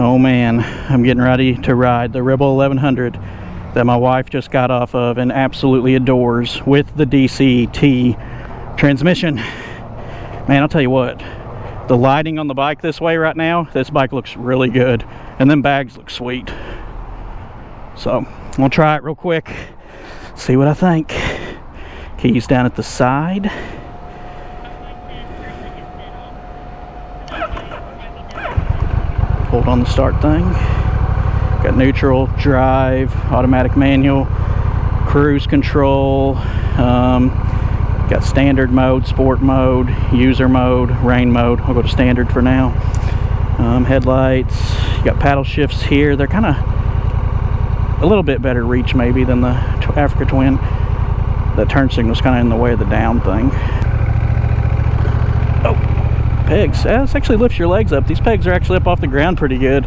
Oh man, I'm getting ready to ride the Rebel 1100 that my wife just got off of and absolutely adores with the DCT transmission. Man, I'll tell you what, the lighting on the bike this way right now, this bike looks really good, and them bags look sweet. So I'm gonna try it real quick, see what I think. Keys down at the side. Hold on the start thing. Got neutral, drive, automatic manual, cruise control, got standard mode, sport mode, user mode, rain mode. I'll go to standard for now. Headlights, you got paddle shifts here. They're kind of a little bit better reach maybe than the Africa Twin. That turn signal's kind of in the way of the down thing. Oh, pegs. This actually lifts your legs up. These pegs are actually up off the ground pretty good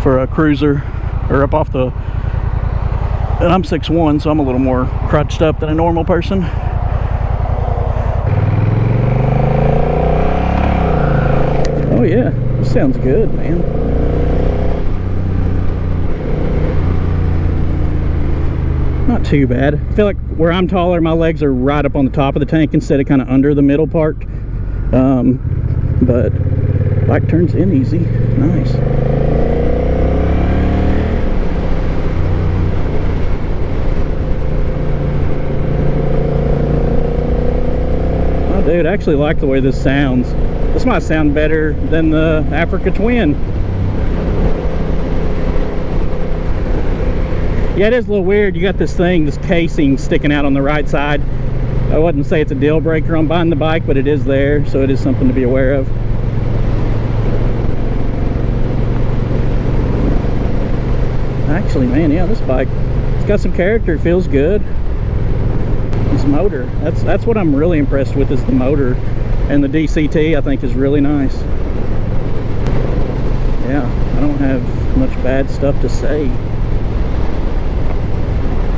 for a cruiser, or up off the, and I'm 6'1", so I'm a little more crouched up than a normal person. Oh yeah, this sounds good, man. Not too bad. I feel like where I'm taller, my legs are right up on the top of the tank instead of kind of under the middle part. But bike turns in easy. Nice. Oh, dude, I actually like the way this sounds. This might sound better than the Africa Twin. Yeah, it is a little weird. You got this thing, this casing sticking out on the right side. I wouldn't say it's a deal breaker on buying the bike, but it is there, so it is something to be aware of. Actually, man, yeah, this bike, it's got some character. It feels good. This motor, that's what I'm really impressed with, is the motor. And the DCT, I think, is really nice. Yeah, I don't have much bad stuff to say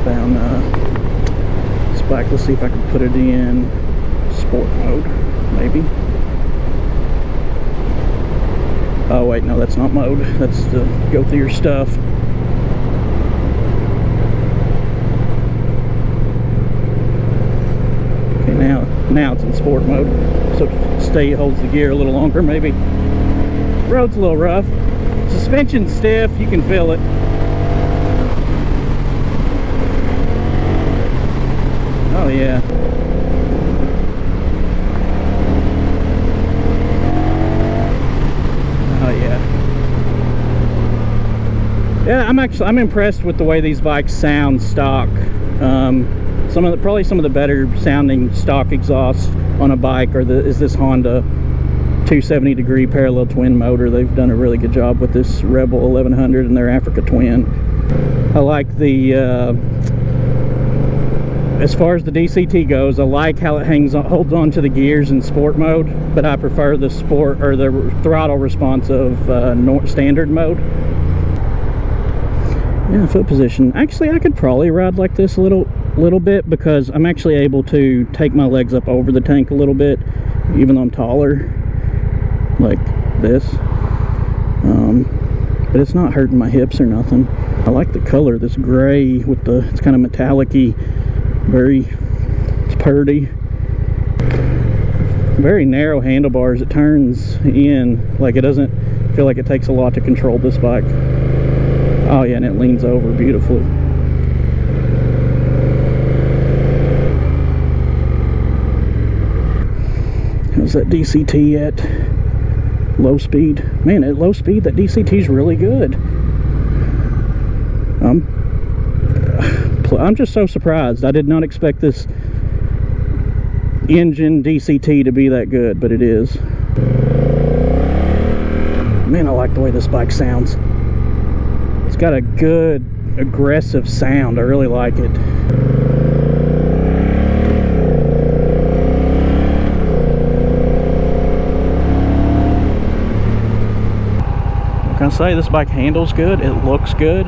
about this bike. Let's see if I can put it in sport mode, maybe. Oh wait, no, that's not mode. That's to go through your stuff. Okay, now it's in sport mode, so stay holds the gear a little longer maybe. Road's a little rough. Suspension's stiff, you can feel it. Oh yeah. Oh yeah. Yeah, I'm impressed with the way these bikes sound stock. Probably some of the better sounding stock exhaust on a bike is this Honda 270-degree parallel twin motor. They've done a really good job with this Rebel 1100 and their Africa Twin. I like the as far as the DCT goes, I like how it holds on to the gears in sport mode, but I prefer the sport or the throttle response of standard mode. Yeah, foot position. Actually, I could probably ride like this a little bit, because I'm actually able to take my legs up over the tank a little bit, even though I'm taller, like this. But it's not hurting my hips or nothing. I like the color, this gray with it's kind of metallic-y, it's purdy. Very narrow handlebars. It turns in, like, it doesn't feel like it takes a lot to control this bike. Oh yeah, and it leans over beautifully. How's that DCT at low speed? Man, at low speed, that DCT is really good. I'm just so surprised. I did not expect this engine DCT to be that good, but it is. Man, I like the way this bike sounds. It's got a good, aggressive sound. I really like it. What can I say? This bike handles good. It looks good.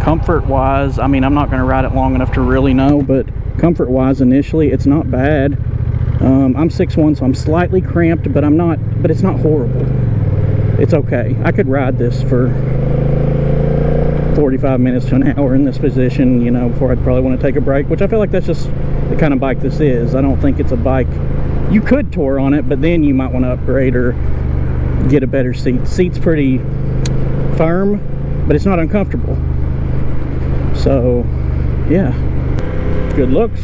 Comfort wise, I mean, I'm not going to ride it long enough to really know, but comfort wise initially, it's not bad. I'm 6'1", so I'm slightly cramped, but it's not horrible. It's okay. I could ride this for 45 minutes to an hour in this position, you know, before I'd probably want to take a break, which I feel like that's just the kind of bike this is. I don't think it's a bike you could tour on it, but then you might want to upgrade or get a better seat. The seat's pretty firm, but it's not uncomfortable. So yeah, good looks,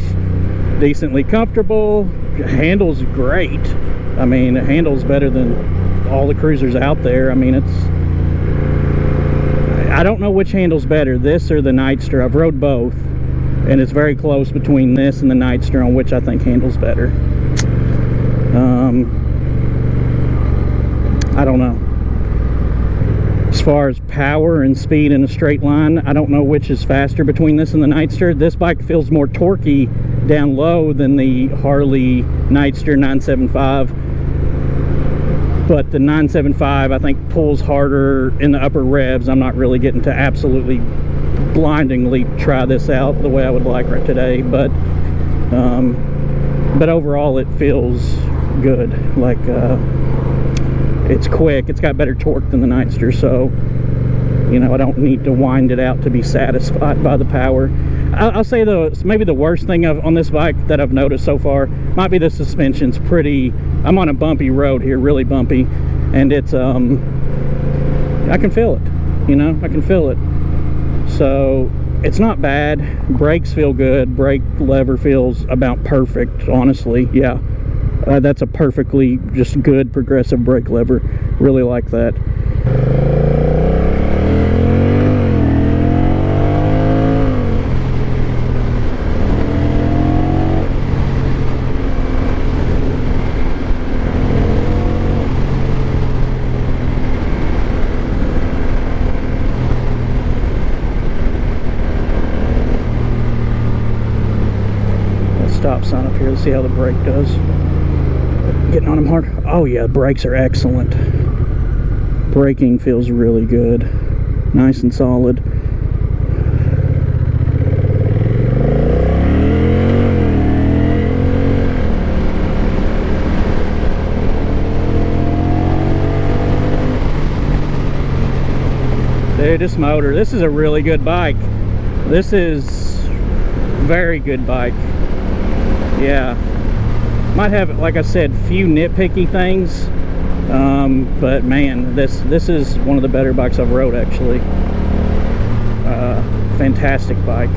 decently comfortable, handles great. I mean, it handles better than all the cruisers out there. I mean, I don't know which handles better, this or the Nightster. I've rode both, and it's very close between this and the Nightster on which I think handles better. I don't know. As far as power and speed in a straight line, I don't know which is faster between this and the Nightster. This bike feels more torquey down low than the Harley Nightster 975. But the 975, I think, pulls harder in the upper revs. I'm not really getting to absolutely blindingly try this out the way I would like right today. But overall, it feels good. Like, it's quick. It's got better torque than the Nightster, so, you know, I don't need to wind it out to be satisfied by the power. I'll say, though, maybe the worst thing on this bike that I've noticed so far might be the suspension's pretty... I'm on a bumpy road here, really bumpy, and it's, I can feel it, you know, I can feel it. So, it's not bad. Brakes feel good. Brake lever feels about perfect, honestly, yeah. That's a perfectly just good progressive brake lever. Really like that. Stop sign up here. Let's see how the brake does. Getting on them hard. Oh yeah, brakes are excellent. Braking feels really good. Nice and solid. Dude, this motor, this is a really good bike. This is very good bike. Yeah, might have, like I said, few nitpicky things, but man, this is one of the better bikes I've rode, actually. Fantastic bike.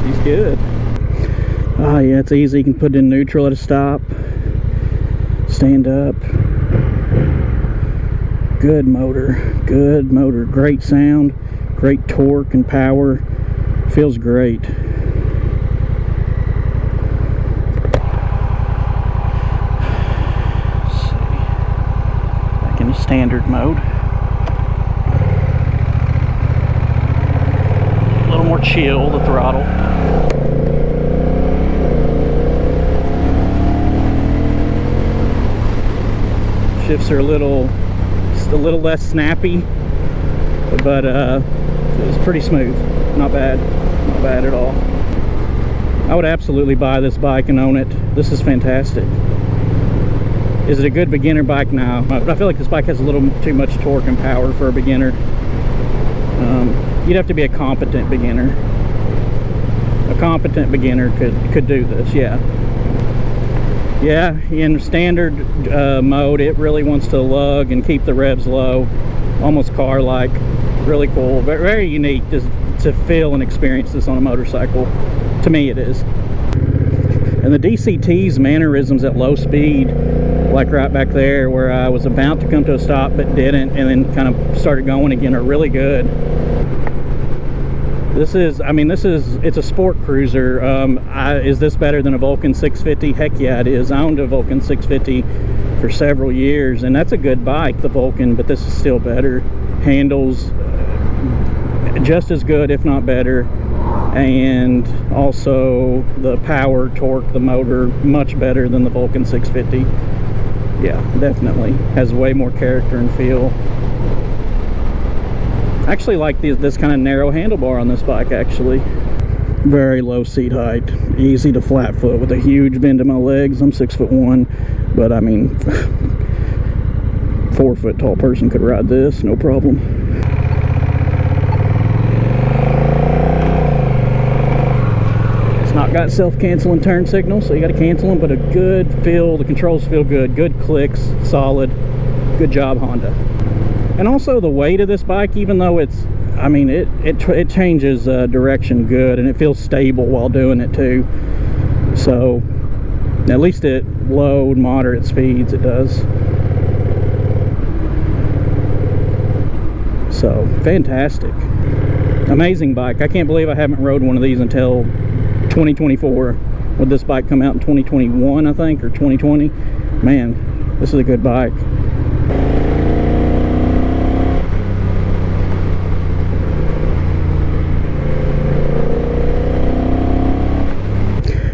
She's good. Oh yeah, it's easy. You can put it in neutral at a stop. Stand up. Good motor. Good motor. Great sound. Great torque and power. Feels great. Let's see. Back in the standard mode. A little more chill, the throttle. Shifts are a little less snappy, but it's pretty smooth. Not bad at all. I would absolutely buy this bike and own it. This is fantastic. Is it a good beginner bike? No, but I feel like this bike has a little too much torque and power for a beginner. You'd have to be a competent beginner. A competent beginner could do this, yeah. Yeah, in standard mode, it really wants to lug and keep the revs low, almost car-like. Really cool, but very unique to feel and experience this on a motorcycle. To me, it is. And the DCT's mannerisms at low speed, like right back there, where I was about to come to a stop but didn't, and then kind of started going again, are really good. This is, I mean, it's a sport cruiser. Is this better than a Vulcan 650? Heck yeah, it is. I owned a Vulcan 650 for several years, and that's a good bike, the Vulcan, but this is still better. Handles just as good, if not better, and also the power, torque, the motor, much better than the Vulcan 650. Yeah, definitely. Has way more character and feel. I actually like this kind of narrow handlebar on this bike, actually. Very low seat height, easy to flat foot with a huge bend in my legs. I'm 6'1", but I mean, 4 foot tall person could ride this, no problem. It's not got self-canceling turn signals, so you got to cancel them, but a good feel, the controls feel good, good clicks, solid. Good job, Honda. And also the weight of this bike, even though it's, I mean, it changes direction good, and it feels stable while doing it too. So at least at low and moderate speeds it does. So fantastic, amazing bike. I can't believe I haven't rode one of these until 2024. Would this bike come out in 2021, I think, or 2020? Man, this is a good bike.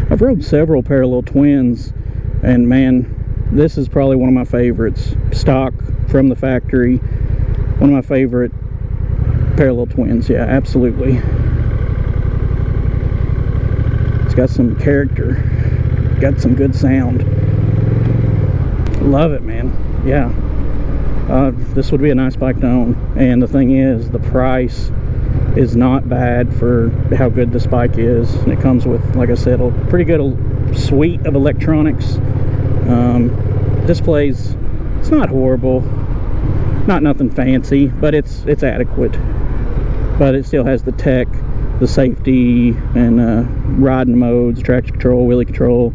I've rode several parallel twins, and man, this is probably one of my favorites. Stock from the factory, one of my favorite parallel twins. Yeah, absolutely. It's got some character, got some good sound. Love it, man. Yeah, this would be a nice bike to own. And the thing is, the price is not bad for how good this bike is, and it comes with, like I said, a pretty good suite of electronics. Displays, it's not horrible, not nothing fancy, but it's adequate. But it still has the tech, the safety, and riding modes, traction control, wheelie control,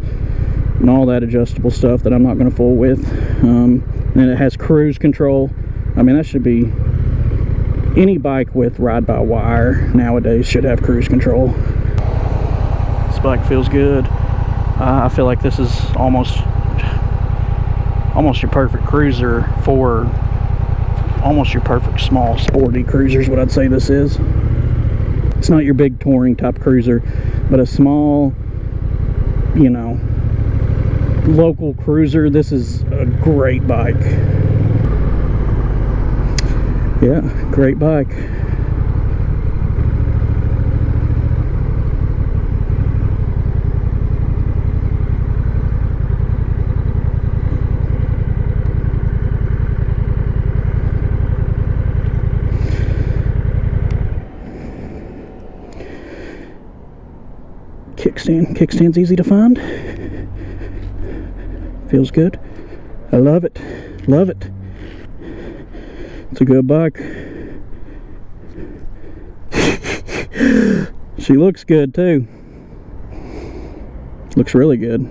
and all that adjustable stuff that I'm not going to fool with. And it has cruise control. I mean, that should be, any bike with ride-by-wire nowadays should have cruise control. This bike feels good. I feel like this is almost your perfect cruiser for almost your perfect small sporty cruiser is what I'd say this is. It's not your big touring type cruiser, but a small, you know, local cruiser. This is a great bike. Yeah, great bike. Kickstand's easy to find. Feels good. I love it. Love it. It's a good bike. She looks good too. Looks really good.